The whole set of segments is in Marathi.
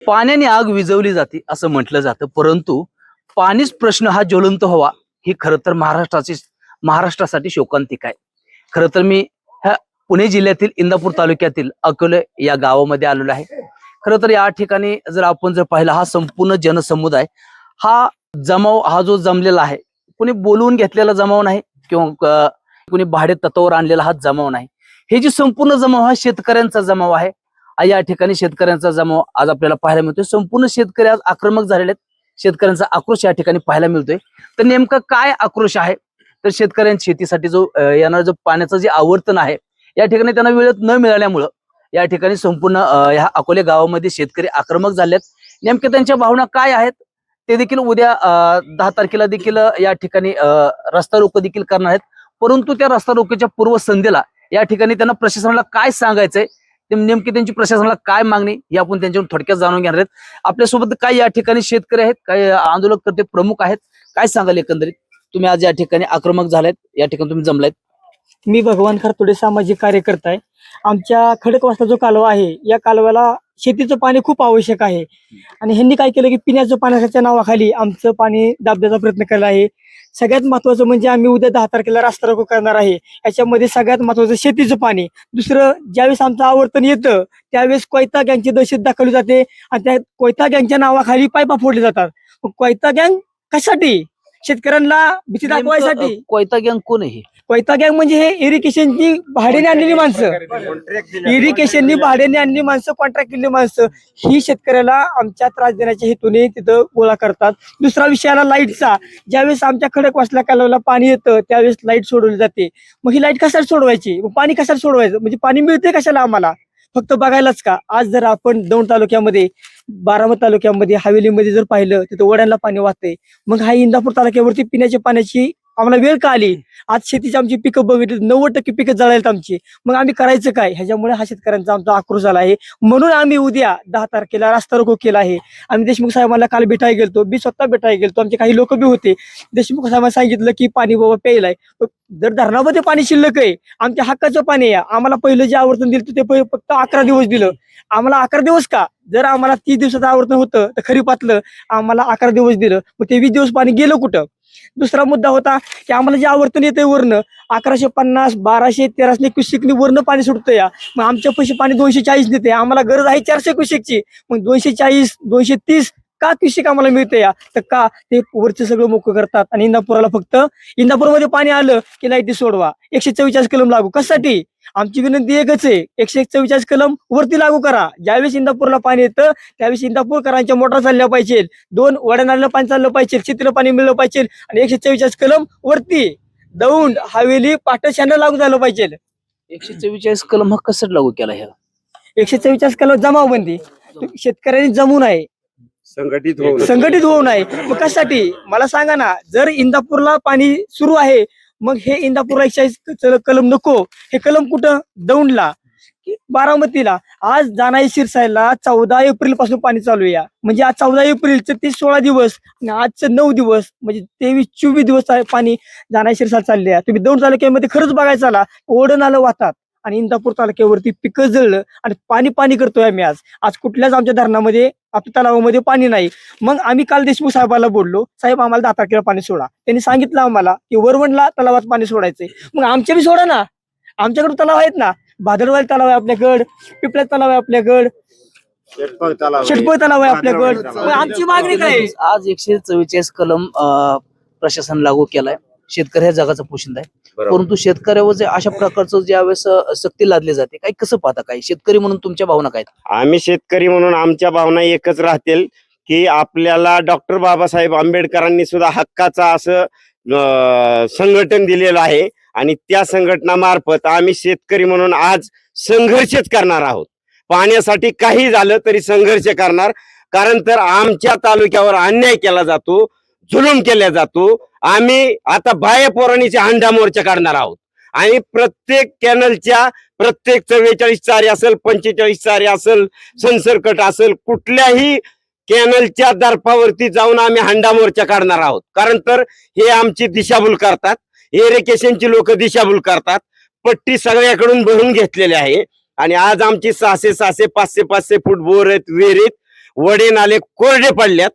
पाण्याने आग विझवली जाते असं म्हटलं जातं, परंतु पाणीच प्रश्न हा ज्वलंत व्हावा ही खरं तर महाराष्ट्रासाठी शोकांतिका आहे. खरं तर मी ह्या पुणे जिल्ह्यातील इंदापूर तालुक्यातील अकोले या गावामध्ये आलेलो आहे. खरं तर या ठिकाणी जर आपण जर पाहिलं, हा संपूर्ण जनसमुदाय हा जमाव हा जो जमलेला आहे, कुणी बोलवून घेतलेला जमाव नाही किंवा कुणी भाडे तत्वावर आणलेला हा जमाव नाही. हे जे संपूर्ण जमाव हा शेतकऱ्यांचा जमाव आहे. या ठिकाणी शेतकऱ्यांचा जमाव आज आपल्याला पाहायला मिळतोय. संपूर्ण शेतकरी आज आक्रमक झालेले आहेत. शेतकऱ्यांचा आक्रोश या ठिकाणी पाहायला मिळतोय. तर नेमका काय आक्रोश आहे, तर शेतकऱ्यांच्या शेतीसाठी जो येणारा जो पाण्याचं जे आवर्तन आहे, या ठिकाणी त्यांना वेळेत न मिळाल्यामुळं या ठिकाणी संपूर्ण ह्या अकोले गावामध्ये शेतकरी आक्रमक झालेत. नेमक्या त्यांच्या भावना काय आहेत ते देखील उद्या 10 तारखेला देखील या ठिकाणी रस्ता रोको देखील करणार आहेत. परंतु त्या रस्ता रोकोच्या पूर्वसंध्येला या ठिकाणी त्यांना प्रशासनाला काय सांगायचंय, नेमकी त्यांची प्रशासनाला काय मागणी हे आपण त्यांच्याकडून थोडक्यात जाणून घेणार आहेत. आपल्यासोबत काही या ठिकाणी शेतकरी आहेत, काही आंदोलनकर्ते प्रमुख आहेत. काय सांगाल एकंदरीत तुम्ही आज या ठिकाणी आक्रमक झालायत, या ठिकाणी तुम्ही जमलायत? मी भगवान खरतोडे सामाजिक कार्यकर्ता आहे. आमच्या खडकवासला जो कालवा आहे, या कालव्याला शेतीचं पाणी खूप आवश्यक आहे आणि ह्यांनी काय केलं की पिण्याचं पाण्याच्या नावाखाली आमचं पाणी दाबण्याचा प्रयत्न केला आहे. सगळ्यात महत्वाचं म्हणजे आम्ही उद्या 10 तारखेला रास्ता रोको करणार आहे. याच्यामध्ये सगळ्यात महत्वाचं शेतीचं पाणी. दुसरं, ज्यावेळेस आमचं आवर्तन येतं त्यावेळेस कोयता गँगची दहशत दाखवली जाते आणि त्या कोयता गँगच्या नावाखाली पायपा फोडले जातात. कोयता गँग कशासाठी? शेतकऱ्यांना भीती दाखवायसाठी. कोयता गँग कोण आहे? कोयता गँग म्हणजे हे इरिगेशनची भाड्याने आणलेली माणसं, इरिगेशननी भाड्याने आणलेली माणसं, कॉन्ट्रॅक्ट केलेली माणसं ही शेतकऱ्याला आमच्या त्रास देण्याच्या हेतूने तिथं गोळा करतात. दुसरा विषय आला लाईटचा. ज्यावेळेस आमच्या खडकवासला कालव्याला पाणी येतं त्यावेळेस लाईट सोडवली जाते. मग ही लाईट कशाला सोडवायची? पाणी कशाला सोडवायचं? म्हणजे पाणी मिळते कशाला आम्हाला? फक्त बघायलाच का? आज जर आपण दौंड तालुक्यामध्ये, बारामती तालुक्यामध्ये, हवेलीमध्ये जर पाहिलं तिथं वड्यांना पाणी वाहतंय. मग हा इंदापूर तालुक्यावरती पिण्याच्या पाण्याची आम्हाला वेळ का आली? आज शेतीची आमची पिकं बघितली 90% पिकं जळायला आमची. मग आम्ही करायचं काय? ह्याच्यामुळे हा शेतकऱ्यांचा आमचा आक्रोश झाला आहे. म्हणून आम्ही उद्या 10 तारखेला रास्ता रोको केला आहे. आम्ही देशमुख साहेबांना काल भेटायला गेलतो, मी स्वतः भेटायला गेलतो, आमचे काही लोक बी होते. देशमुख साहेबांना सांगितलं की पाणी बाबा प्यायलाय, जर धरणामध्ये पाणी शिल्लक आहे, आमच्या हक्काचं पाणी आहे. आम्हाला पहिलं जे आवर्तन दिलं ते फक्त 11 दिवस दिलं. आम्हाला 11 दिवस का? जर आम्हाला 30 दिवसाचं आवर्तन होतं तर खरीपातलं आम्हाला 11 दिवस दिलं, मग ते 20 दिवस पाणी गेलं कुठं? दुसरा मुद्दा होता की आम्हाला जे आवर्तन येतंय वरनं 1150, 1200, 1300 क्युसेकनी वरनं पाणी सुटतं या. मग आमच्या पैसे पाणी 240 देते. आम्हाला गरज आहे 400 क्युसेकची. मग 240, 230 का क्युसेक आम्हाला मिळतं या? तर का ते वरचं सगळं मोकळं करतात आणि इंदापुराला फक्त इंदापूरमध्ये पाणी आलं की लाईटी सोडवा. 144 कलम लागू. कशासाठी? आमची विनंती एकच आहे, 144 कलम वरती लागू करा. ज्यावेळेस इंदापूरला पाणी येतं त्यावेळेस इंदापूरकरांच्या मोटर चालल्या पाहिजे, 2 वड्यानाला पाणी चाललं पाहिजे, शेतीला पाणी मिळलं पाहिजे आणि 144 कलम वरती दौंड, हवेली, पाटण लागू झालं पाहिजे. 144 कलम हा कसा लागू केला ह्या? 144 कलम जमावबंदी. शेतकऱ्यांनी जमू नये, संघटित होऊ नये. मग कशासाठी मला सांगा ना? जर इंदापूरला पाणी सुरू आहे, मग हे इंदापूरला 140 कलम नको. हे कलम कुठं? दौंडला, बारामतीला. आज जाणाई शिरसायला 14 एप्रिल पासून पाणी चालू आहे. म्हणजे आज 14 एप्रिलचं ते 16 दिवस आणि आजचं 9 दिवस म्हणजे 23-24 दिवस पाणी जाणाई शिरसायला चालले आहे. तुम्ही दौंड तालुक्यामध्ये खरंच बघायचं आला, ओढण आलं वाहतात आणि इंदापूर तालुक्यावरती पिकं जळलं आणि पाणी करतोय आम्ही. आज कुठल्याच आमच्या धरणामध्ये, आपल्या तलावामध्ये पाणी नाही. मग आम्ही काल देशमुख साहेबांना बोललो, साहेब आम्हाला 10 तारखेला पाणी सोडा. त्यांनी सांगितलं आम्हाला की वरवणला तलावात पाणी सोडायचंय. मग आमच्या बी सोडा ना, आमच्याकडे तलाव आहेत ना. भादरवाल तलाव आहे आपल्याकडं, पिपळ्यात तलाव आहे आपल्याकडं, शेटपळ तलाव आहे आपल्याकडं. मग आमची मागणी काय? आज 144 कलम प्रशासन लागू केलाय. शेतकरी ह्या जगाचा पोशिंदा आहे, परंतु शेतकऱ्यावर जे अशा प्रकारचं ज्यावेळेस सक्ती लादली जाते, काही कसं पाहता? काय शेतकरी म्हणून तुमच्या भावना काय? आम्ही शेतकरी म्हणून आमच्या भावना एकच राहतील की आपल्याला डॉक्टर बाबासाहेब आंबेडकरांनी सुद्धा हक्काचा असं संघटन दिलेलं आहे आणि त्या संघटनामार्फत आम्ही शेतकरी म्हणून आज संघर्षच करणार आहोत. पाण्यासाठी काही झालं तरी संघर्ष करणार. कारण तर आमच्या तालुक्यावर अन्याय केला जातो, जुलूम केला जातो. आम्ही आता बाह्य पोराणीचे हंडा मोर्चा काढणार आहोत आणि प्रत्येक कॅनलच्या प्रत्येक 44 चारी असेल, 45 चारी असेल, संसरकट असेल, कुठल्याही कॅनलच्या दर्फावरती जाऊन आम्ही हंडा मोर्चा काढणार आहोत. कारण तर हे आमची दिशाभूल करतात, इरिगेशनची लोक दिशाभूल करतात. पट्टी सगळ्याकडून भरून घेतलेली आहे आणि आज आमची 600, 500 फूट बोर आहेत, विहिरीत वडे नाले कोरडे पडल्यात,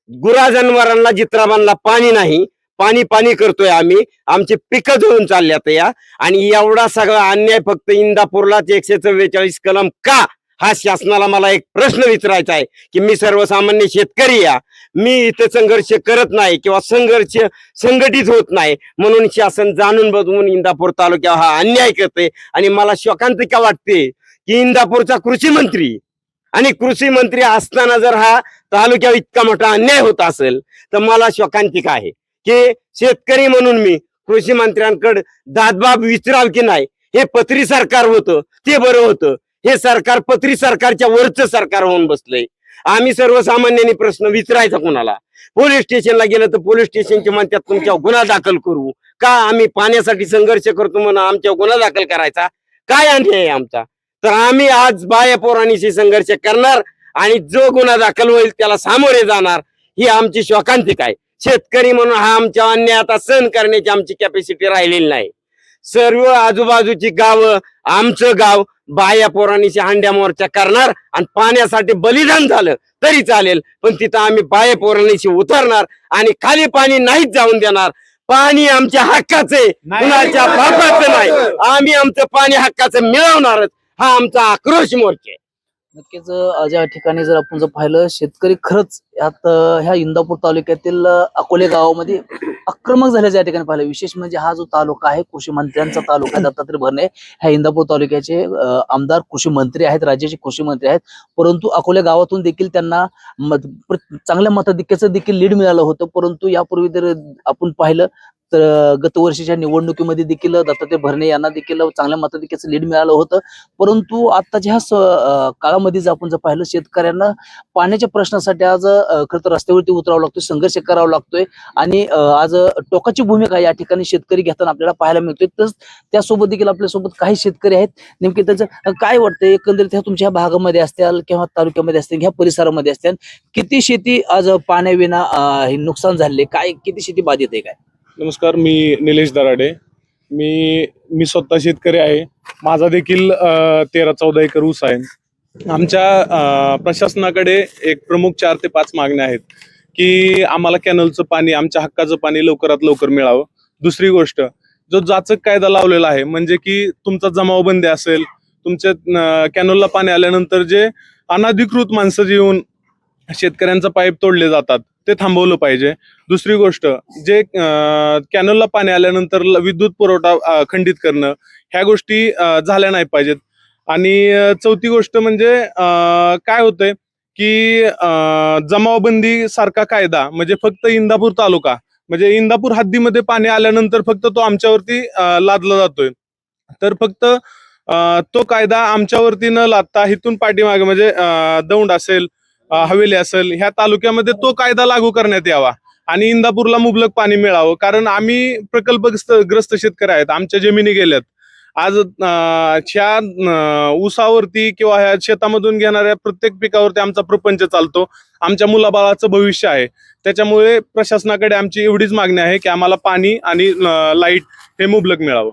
गुरा जनावरांना जित्राबांना पाणी नाही, पाणी पाणी करतोय आम्ही, आमची पिकं जळून चालल्यात या. आणि एवढा सगळा अन्याय फक्त इंदापूरलाच 144 कलम का, हा शासनाला मला एक प्रश्न विचारायचा आहे की मी सर्वसामान्य शेतकरी या, मी इथं संघर्ष करत नाही किंवा संघर्ष संघटित होत नाही म्हणून शासन जाणून बघून इंदापूर तालुक्यावर हा अन्याय करते. आणि मला शोकांतिका वाटते की इंदापूरचा कृषी मंत्री आणि कृषी मंत्री असताना जर हा तालुक्यावर इतका मोठा अन्याय होत असेल तर मला शोकांतिका आहे की शेतकरी म्हणून मी कृषी मंत्र्यांकडे दादबाब विचाराव की नाही. हे पत्री सरकार होतं ते बरं होतं, हे सरकार पत्री सरकारच्या वरचं सरकार होऊन बसलंय. आम्ही सर्वसामान्यांनी प्रश्न विचारायचा कोणाला? पोलीस स्टेशनला गेलं तर पोलीस स्टेशनचे म्हणतात तुमच्यावर गुन्हा दाखल करू का, आम्ही पाण्यासाठी संघर्ष करतो म्हणून आमच्यावर गुन्हा दाखल करायचा, काय अन्याय आहे आमचा? तर आम्ही आज बाया पोरांनीशी संघर्ष करणार आणि जो गुन्हा दाखल होईल त्याला सामोरे जाणार, ही आमची शोकांतिका आहे. शेतकरी म्हणून हा आमच्या अन्याय आता सहन करण्याची आमची कॅपॅसिटी राहिलेली नाही. सर्व आजूबाजूची गावं, आमचं गाव बाया पोरांनीशी हांड्या मोर्चा करणार आणि पाण्यासाठी बलिदान झालं तरी चालेल, पण तिथं आम्ही बाया पोरांनीशी उतरणार आणि खाली पाणी नाहीच जाऊन देणार. पाणी आमच्या हक्काचे, कुणाच्या बापाचं नाही. आम्ही आमचं पाणी हक्काचं मिळवणारच, हा आमचा आक्रोश मोर्चा आहे. नक्कीच ज्या ठिकाणी जर आपण जर पाहिलं, शेतकरी खरंच यात ह्या इंदापूर तालुक्यातील अकोले गावामध्ये आक्रमक झाल्याचं या ठिकाणी पाहिलं. विशेष म्हणजे हा जो तालुका आहे कृषी मंत्र्यांचा तालुका दत्तात्रय भरणे, ह्या इंदापूर तालुक्याचे आमदार कृषी मंत्री आहेत, राज्याचे कृषी मंत्री आहेत, परंतु अकोले गावातून देखील त्यांना चांगल्या मताधिक्याचं देखील लीड मिळालं होतं. परंतु यापूर्वी जर आपण पाहिलं तर गत वर्षीच्या निवडणुकीमध्ये देखील दत्तात्रय भरणे यांना देखील चांगल्या मताधिक्याचं लीड मिळालं होतं. परंतु आताच्या ह्या काळामध्ये जर आपण जर पाहिलं, शेतकऱ्यांना पाण्याच्या प्रश्नासाठी आज खरं तर रस्त्यावरती उतरावं लागतोय, संघर्ष करावा लागतोय आणि आज टोकाची भूमिका या ठिकाणी शेतकरी घेताना आपल्याला पाहायला मिळतोय. तर त्यासोबत देखील आपल्यासोबत काही शेतकरी आहेत. नेमके त्याचं काय वाटतंय एकंदरीत ह्या तुमच्या भागामध्ये असतील किंवा तालुक्यामध्ये असतील, ह्या परिसरामध्ये असतील, किती शेती आज पाण्याविना हे नुकसान झाले, काय किती शेती बाधित आहे काय? नमस्कार, मी निलेश दराडे. मी स्वतः शेतकरी आहे. माझा देखील 13-14 एकर ऊस आहे. आमच्या प्रशासनाकडे एक प्रमुख 4 ते 5 मागण्या आहेत की आम्हाला कॅनलचं पाणी, आमच्या हक्काचं पाणी लवकरात लवकर मिळावं. दुसरी गोष्ट, जो जाचक कायदा लावलेला आहे म्हणजे की तुमचा जमावबंदी असेल, तुमच्या कॅनलला पाणी आल्यानंतर जे अनधिकृत माणसं जे येऊन शेतकऱ्यांचा पाईप तोडले जातात ते थांबवलं पाहिजे. दुसरी गोष्ट, जे कॅनलला पाणी आल्यानंतर विद्युत पुरवठा खंडित करणं, ह्या गोष्टी झाल्या नाही पाहिजेत. आणि चौथी गोष्ट म्हणजे काय होतंय की जमावबंदी सारखा कायदा म्हणजे फक्त इंदापूर तालुका म्हणजे इंदापूर हद्दीमध्ये पाणी आल्यानंतर फक्त तो आमच्यावरती लादला जातोय. तर फक्त तो कायदा आमच्यावरती न लादता इथून पाठीमागे म्हणजे दौंड असेल, हवेली असेल, ह्या तालुक्यामध्ये तो कायदा लागू करण्यात यावा आणि इंदापूरला मुबलक पाणी मिळावं. कारण आम्ही प्रकल्पग्रस्त शेतकरी आहेत, आमच्या जमिनी गेल्यात. आज ह्या ऊसावरती किंवा ह्या शेतामधून घेणाऱ्या प्रत्येक पिकावरती आमचा प्रपंच चालतो, आमच्या मुलाबाळाचं भविष्य आहे. त्याच्यामुळे प्रशासनाकडे आमची एवढीच मागणी आहे की आम्हाला पाणी आणि लाईट हे मुबलक मिळावं.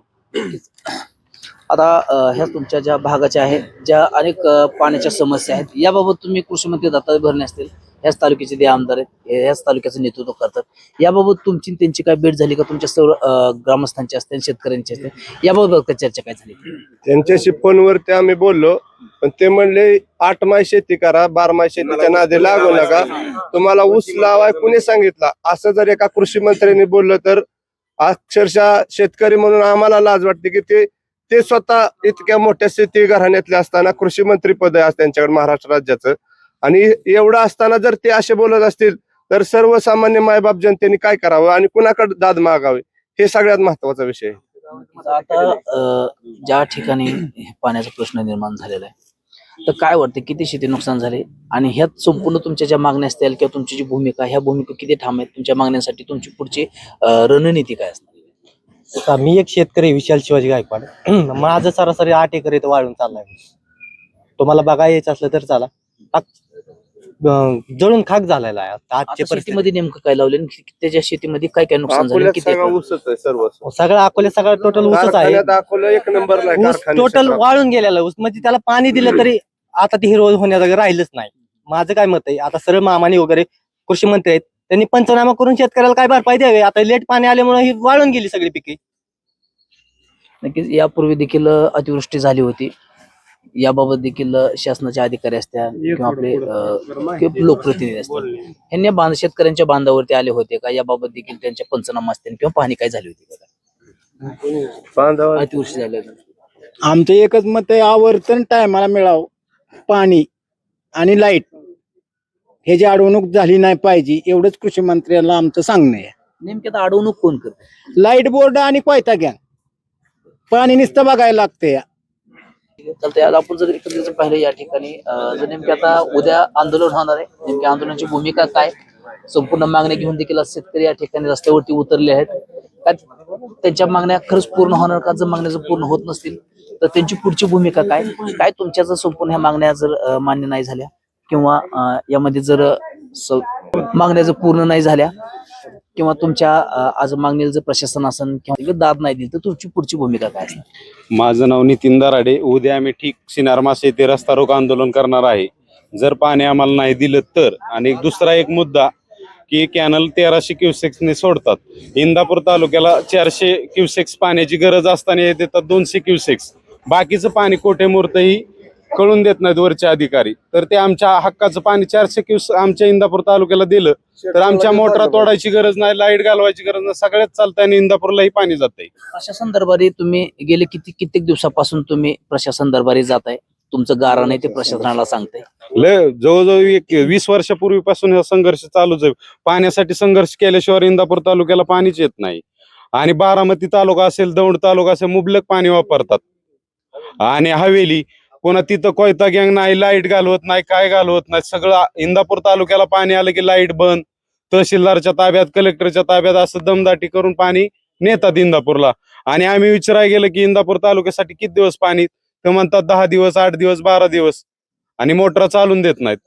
आता ह्या तुमच्या ज्या भागाच्या आहेत, ज्या अनेक पाण्याच्या समस्या आहेत, याबाबत तुम्ही कृषी मंत्री दत्तात्रय भरणे असतील, ह्याच तालुक्याचे जे आमदार आहेत, ह्याच तालुक्याचं नेतृत्व करतात, याबाबत तुमची त्यांची काय भेट झाली का? तुमच्या सर्व ग्रामस्थांची असतील, शेतकऱ्यांची असतील, याबाबत चर्चा काय झाली? त्यांच्याशी फोनवरती आम्ही बोललो, पण ते म्हणले 8 माय शेती करा, 12 माय शेतीच्या नादी लागू नका, तुम्हाला ऊस लावाय कुणी सांगितलं? असं जर एका कृषी मंत्र्यांनी बोललं तर अक्षरशः शेतकरी म्हणून आम्हाला लाज वाटते की ते स्वतः इतक्या मोठ्या शेती घराण्यातले असताना कृषी मंत्री पद आहे त्यांच्याकडे महाराष्ट्र राज्याचं, आणि एवढं असताना जर ते असे बोलत असतील तर सर्वसामान्य मायबाप जनतेने काय करावं आणि कुणाकडे दाद मागावे, हे सगळ्यात महत्वाचा विषय आहे. आता ज्या ठिकाणी पाण्याचा प्रश्न निर्माण झालेला आहे, तर काय वाटतं किती शेती नुकसान झाले आणि ह्यात संपूर्ण तुमच्या ज्या मागण्या असतील किंवा तुमची जी भूमिका, ह्या भूमिका किती ठाम आहेत? तुमच्या मागण्यांसाठी तुमची पुढची रणनीती काय असणार? मी एक शेतकरी, विशाल शिवाजी गायकवाड. माझं सरासरी 8 एकर इथं वाळून चाललाय. तुम्हाला बघा यायचं असलं तर चला. जळून खाक झालेला आहे आजच्या शेतीमध्ये नेमकं काय लावले, त्याच्या शेतीमध्ये काय काय नुकसान झालं, किती सगळं अकोले सगळं टोटल ऊसच आहे. एक नंबर टोटल वाळून गेलेला ऊस म्हणजे त्याला पाणी दिलं तरी आता ती हिरवळ होण्याचं राहिलंच नाही. माझं काय मत आहे, आता सरळ मामाने वगैरे कृषी मंत्री आहेत, त्यांनी पंचनामा करून शेतकऱ्याला काय भरपाई द्यावी. आता लेट पाणी आल्यामुळे ही वाळून गेली सगळी पिके. नक्कीच यापूर्वी देखील अतिवृष्टी झाली होती. याबाबत देखील शासनाचे अधिकारी असतील किंवा आपले लोकप्रतिनिधी असतील, यांनी शेतकऱ्यांच्या बांधावरती आले होते का? याबाबत देखील त्यांच्या पंचनामा असतील किंवा पाहणी काय झाली होती का? अतिवृष्टी झाली होती. आमचं एकच मत आहे, आवर्तन टायमाला मिळावं पाणी आणि लाईट, हे जी अडवणूक झाली नाही पाहिजे, एवढंच कृषी मंत्र्याला आमचं सांगणं आहे. नेमकी आता अडवणूक कोण करत? लाईट बोर्ड आणि कोयता गॅंग, पाणी नुसतं बघायला लागतंय. चालतंय. आज आपण जर एकत्रित पाहिलं या ठिकाणी जर नेमकी आता उद्या आंदोलन होणार आहे, नेमकी आंदोलनाची भूमिका काय, संपूर्ण मागण्या घेऊन देखील आज शेतकरी या ठिकाणी रस्त्यावरती उतरले आहेत. काय त्यांच्या मागण्या खरंच पूर्ण होणार का? जर मागण्या जर पूर्ण होत नसतील तर त्यांची पुढची भूमिका काय काय तुमच्या जर संपूर्ण ह्या मागण्या जर मान्य नाही झाल्या किंवा यामध्ये जर मागण्या जर पूर्ण नाही झाल्या किंवा तुमच्या आज मागणीला जर प्रशासन असेल किंवा दाद नाही दिली तर तुमची पुढची भूमिका काय असणार? माझं नाव नितीन दराडे. उद्या आम्ही ठीक सिनारमास येथे रस्ता रोको आंदोलन करणार आहे. जर पाणी आम्हाला नाही दिलं तर. आणि दुसरा एक मुद्दा की कॅनल 1300 क्युसेक्सने सोडतात. इंदापूर तालुक्याला 400 क्युसेक्स पाण्याची गरज असताना हे देतात 200 क्युसेक्स. बाकीचं पाणी कोठे मुरतही कळून देत नाहीत वरचे अधिकारी. तर ते आमच्या हक्काचं पाणी 400 क्युसेक्स आमच्या इंदापूर तालुक्याला दिलं तर आमच्या मोटरा तोडायची गरज नाही, लाईट घालवायची गरज नाही, सगळ्यात चालतंय आणि इंदापूरलाही पाणी जातंय. प्रशासन दरबारी तुम्ही गेले कित्येक दिवसापासून तुम्ही प्रशासन दरबारी जाताय, तुमचं गारा नाही ते प्रशासनाला सांगताय. जवळजवळ 20 वर्षापूर्वीपासून हा संघर्ष चालूच आहे. पाण्यासाठी संघर्ष केल्याशिवाय इंदापूर तालुक्याला पाणीच येत नाही. आणि बारामती तालुका असेल, दौंड तालुका असेल, मुबलक पाणी वापरतात. आणि हवेली पुन्हा तिथं कोयता गँग नाही, लाईट घालवत नाही, काय घालवत नाही. सगळं इंदापूर तालुक्याला पाणी आलं की लाईट बंद, तहसीलदारच्या ताब्यात, कलेक्टरच्या ताब्यात असं दमदाटी करून पाणी नेतात इंदापूरला. आणि आम्ही विचारायला गेलं की इंदापूर तालुक्यासाठी किती दिवस पाणी, ते म्हणतात 10 दिवस, 8 दिवस, 12 दिवस, आणि मोटर चालून देत नाहीत.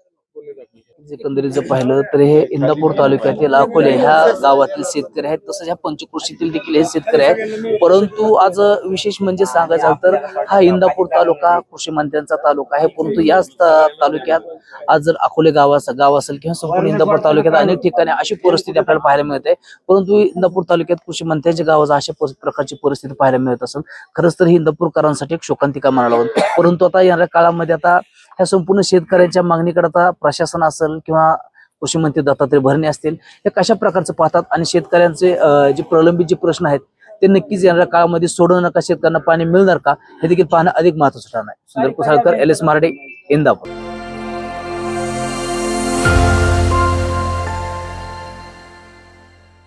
एकंदरीत जर पाहिलं तर हे इंदापूर तालुक्यातील अकोले ह्या गावातील शेतकरी आहेत, तसंच ह्या पंचक्रोशीतील देखील हे शेतकरी आहेत. परंतु आज विशेष म्हणजे सांगायचं झालं तर हा इंदापूर तालुका कृषी मंत्र्यांचा तालुका आहे. परंतु याच तालुक्यात आज जर अकोले गाव असेल किंवा संपूर्ण इंदापूर तालुक्यात अनेक ठिकाणी अशी परिस्थिती आपल्याला पाहायला मिळते. परंतु इंदापूर तालुक्यात कृषी मंत्र्यांच्या गावाचा अशा प्रकारची परिस्थिती पाहायला मिळत असेल. खरंच तर ही इंदापूरकरांसाठी एक शोकांतिका म्हणायला लागेल. परंतु आता येणाऱ्या काळामध्ये आता ह्या संपूर्ण शेतकऱ्यांच्या मागणीकडे आता प्रशासन असेल किंवा कृषी मंत्री दत्तात्रय भरणे असतील, हे कशा प्रकारचं पाहतात आणि शेतकऱ्यांचे जे प्रलंबित जे प्रश्न आहेत ते नक्कीच येणाऱ्या काळामध्ये सोडवणं का, शेतकऱ्यांना पाणी मिळणार का, हे देखील पाहणं अधिक महत्त्वाचं ठरणार आहे. सुंदर कुसाळकर, LS मराठी, इंदापूर.